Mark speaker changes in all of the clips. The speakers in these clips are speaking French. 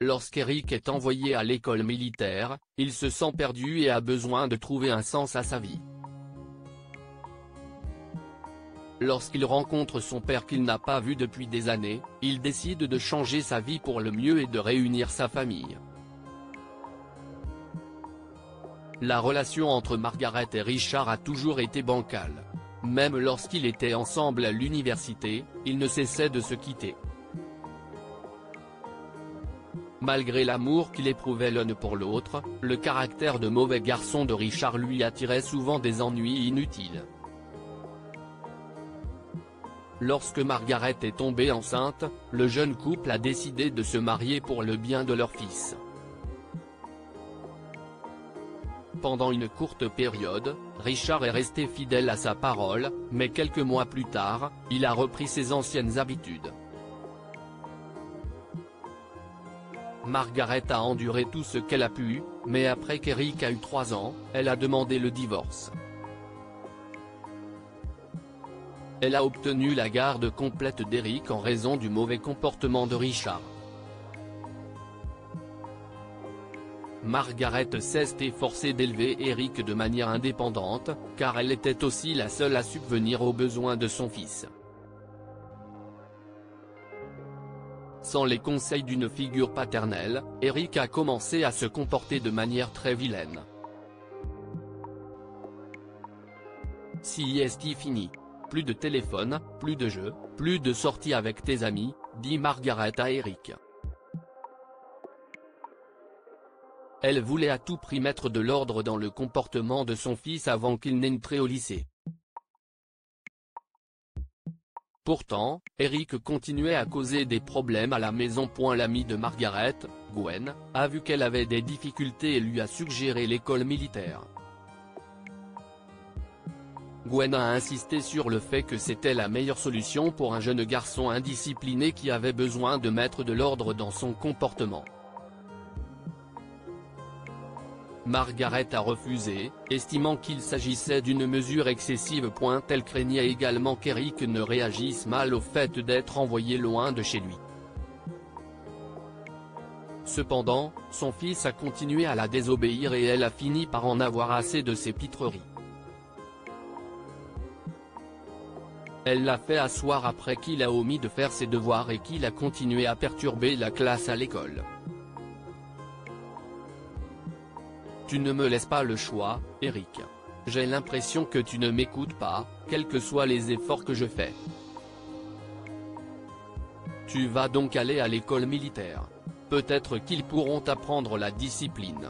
Speaker 1: Lorsqu'Eric est envoyé à l'école militaire, il se sent perdu et a besoin de trouver un sens à sa vie. Lorsqu'il rencontre son père qu'il n'a pas vu depuis des années, il décide de changer sa vie pour le mieux et de réunir sa famille. La relation entre Margaret et Richard a toujours été bancale. Même lorsqu'ils étaient ensemble à l'université, ils ne cessaient de se quitter. Malgré l'amour qu'il éprouvait l'un pour l'autre, le caractère de mauvais garçon de Richard lui attirait souvent des ennuis inutiles. Lorsque Margaret est tombée enceinte, le jeune couple a décidé de se marier pour le bien de leur fils. Pendant une courte période, Richard est resté fidèle à sa parole, mais quelques mois plus tard, il a repris ses anciennes habitudes. Margaret a enduré tout ce qu'elle a pu, mais après qu'Eric a eu 3 ans, elle a demandé le divorce. Elle a obtenu la garde complète d'Eric en raison du mauvais comportement de Richard. Margaret s'est efforcée d'élever Eric de manière indépendante, car elle était aussi la seule à subvenir aux besoins de son fils. Sans les conseils d'une figure paternelle, Eric a commencé à se comporter de manière très vilaine. Sieste fini. Plus de téléphone, plus de jeux, plus de sorties avec tes amis, dit Margaret à Eric. Elle voulait à tout prix mettre de l'ordre dans le comportement de son fils avant qu'il n'entre au lycée. Pourtant, Eric continuait à causer des problèmes à la maison. L'amie de Margaret, Gwen, a vu qu'elle avait des difficultés et lui a suggéré l'école militaire. Gwen a insisté sur le fait que c'était la meilleure solution pour un jeune garçon indiscipliné qui avait besoin de mettre de l'ordre dans son comportement. Margaret a refusé, estimant qu'il s'agissait d'une mesure excessive. Elle craignait également qu'Eric ne réagisse mal au fait d'être envoyé loin de chez lui. Cependant, son fils a continué à la désobéir et elle a fini par en avoir assez de ses pitreries. Elle l'a fait asseoir après qu'il a omis de faire ses devoirs et qu'il a continué à perturber la classe à l'école. Tu ne me laisses pas le choix, Eric. J'ai l'impression que tu ne m'écoutes pas, quels que soient les efforts que je fais. Tu vas donc aller à l'école militaire. Peut-être qu'ils pourront t'apprendre la discipline.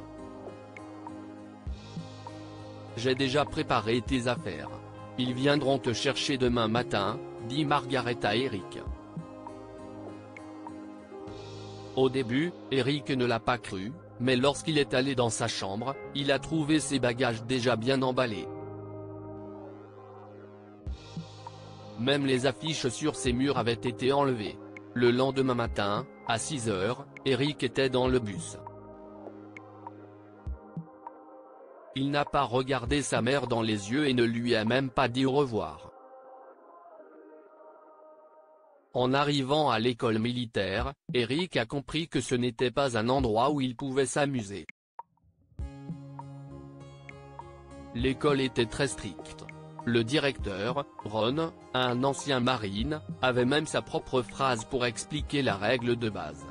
Speaker 1: J'ai déjà préparé tes affaires. Ils viendront te chercher demain matin, dit Margaret à Eric. Au début, Eric ne l'a pas cru, mais lorsqu'il est allé dans sa chambre, il a trouvé ses bagages déjà bien emballés. Même les affiches sur ses murs avaient été enlevées. Le lendemain matin, à 6 heures, Eric était dans le bus. Il n'a pas regardé sa mère dans les yeux et ne lui a même pas dit au revoir. En arrivant à l'école militaire, Eric a compris que ce n'était pas un endroit où il pouvait s'amuser. L'école était très stricte. Le directeur, Ron, un ancien marine, avait même sa propre phrase pour expliquer la règle de base.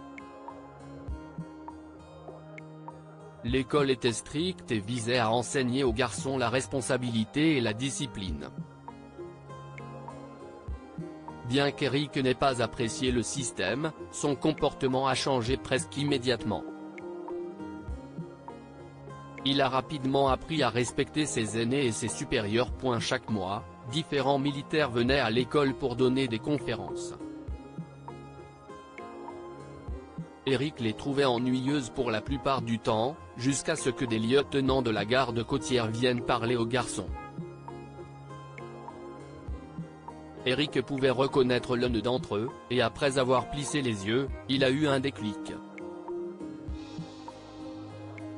Speaker 1: L'école était stricte et visait à enseigner aux garçons la responsabilité et la discipline. Bien qu'Eric n'ait pas apprécié le système, son comportement a changé presque immédiatement. Il a rapidement appris à respecter ses aînés et ses supérieurs. Chaque mois, différents militaires venaient à l'école pour donner des conférences. Eric les trouvait ennuyeuses pour la plupart du temps, jusqu'à ce que des lieutenants de la garde côtière viennent parler aux garçons. Eric pouvait reconnaître l'un d'entre eux, et après avoir plissé les yeux, il a eu un déclic.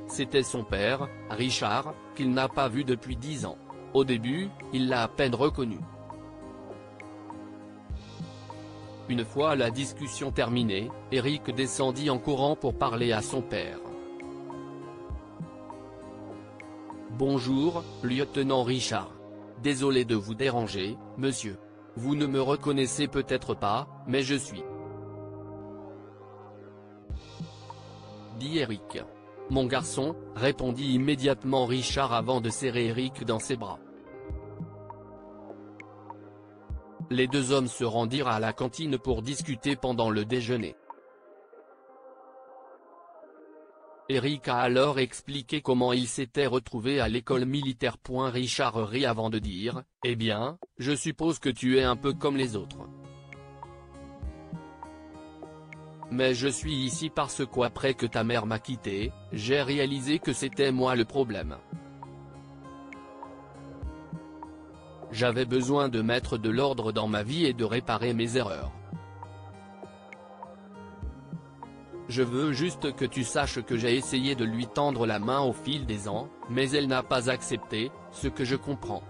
Speaker 1: C'était son père, Richard, qu'il n'a pas vu depuis 10 ans. Au début, il l'a à peine reconnu. Une fois la discussion terminée, Eric descendit en courant pour parler à son père. Bonjour, lieutenant Richard. Désolé de vous déranger, monsieur. Vous ne me reconnaissez peut-être pas, mais je suis. Dit Eric. Mon garçon, répondit immédiatement Richard avant de serrer Eric dans ses bras. Les deux hommes se rendirent à la cantine pour discuter pendant le déjeuner. Eric a alors expliqué comment il s'était retrouvé à l'école militaire. Richard rit avant de dire, « Eh bien, je suppose que tu es un peu comme les autres. Mais je suis ici parce qu'après que ta mère m'a quitté, j'ai réalisé que c'était moi le problème. J'avais besoin de mettre de l'ordre dans ma vie et de réparer mes erreurs. Je veux juste que tu saches que j'ai essayé de lui tendre la main au fil des ans, mais elle n'a pas accepté, ce que je comprends.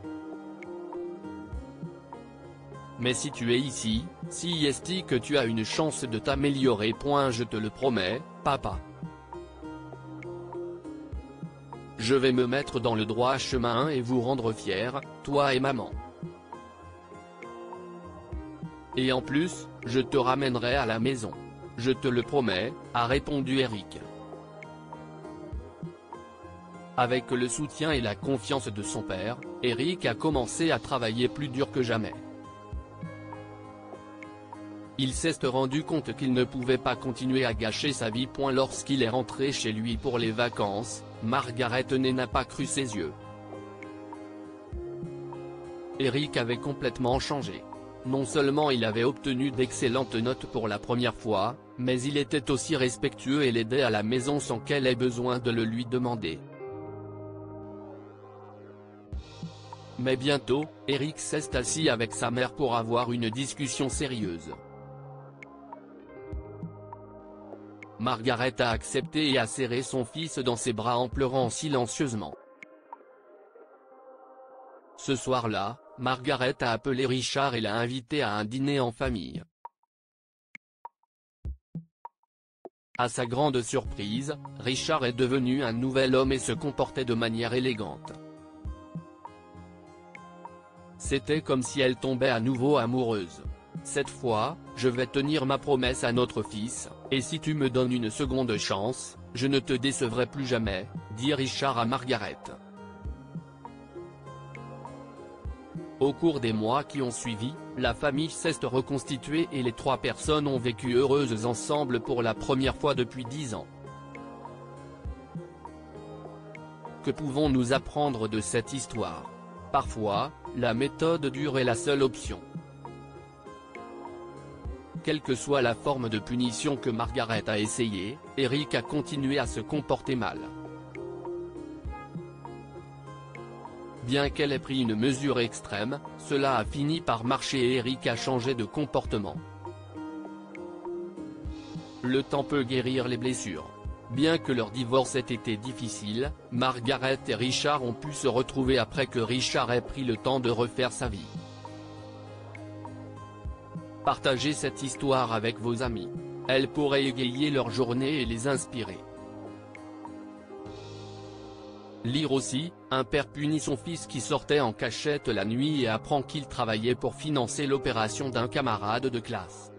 Speaker 1: Mais si tu es ici, si est que tu as une chance de t'améliorer. Je te le promets, papa. Je vais me mettre dans le droit chemin et vous rendre fiers, toi et maman. Et en plus, je te ramènerai à la maison. Je te le promets, a répondu Eric. Avec le soutien et la confiance de son père, Eric a commencé à travailler plus dur que jamais. Il s'est rendu compte qu'il ne pouvait pas continuer à gâcher sa vie. Lorsqu'il est rentré chez lui pour les vacances, Margaret n'a pas cru ses yeux. Eric avait complètement changé. Non seulement il avait obtenu d'excellentes notes pour la première fois, mais il était aussi respectueux et l'aidait à la maison sans qu'elle ait besoin de le lui demander. Mais bientôt, Eric s'est assis avec sa mère pour avoir une discussion sérieuse. Margaret a accepté et a serré son fils dans ses bras en pleurant silencieusement. Ce soir-là, Margaret a appelé Richard et l'a invité à un dîner en famille. À sa grande surprise, Richard est devenu un nouvel homme et se comportait de manière élégante. C'était comme si elle tombait à nouveau amoureuse. Cette fois, je vais tenir ma promesse à notre fils, et si tu me donnes une seconde chance, je ne te décevrai plus jamais, dit Richard à Margaret. Au cours des mois qui ont suivi, la famille s'est reconstituée et les trois personnes ont vécu heureuses ensemble pour la première fois depuis 10 ans. Que pouvons-nous apprendre de cette histoire? Parfois, la méthode dure est la seule option. Quelle que soit la forme de punition que Margaret a essayé, Eric a continué à se comporter mal. Bien qu'elle ait pris une mesure extrême, cela a fini par marcher et Eric a changé de comportement. Le temps peut guérir les blessures. Bien que leur divorce ait été difficile, Margaret et Richard ont pu se retrouver après que Richard ait pris le temps de refaire sa vie. Partagez cette histoire avec vos amis. Elle pourrait égayer leur journée et les inspirer. Lire aussi, un père punit son fils qui sortait en cachette la nuit et apprend qu'il travaillait pour financer l'opération d'un camarade de classe.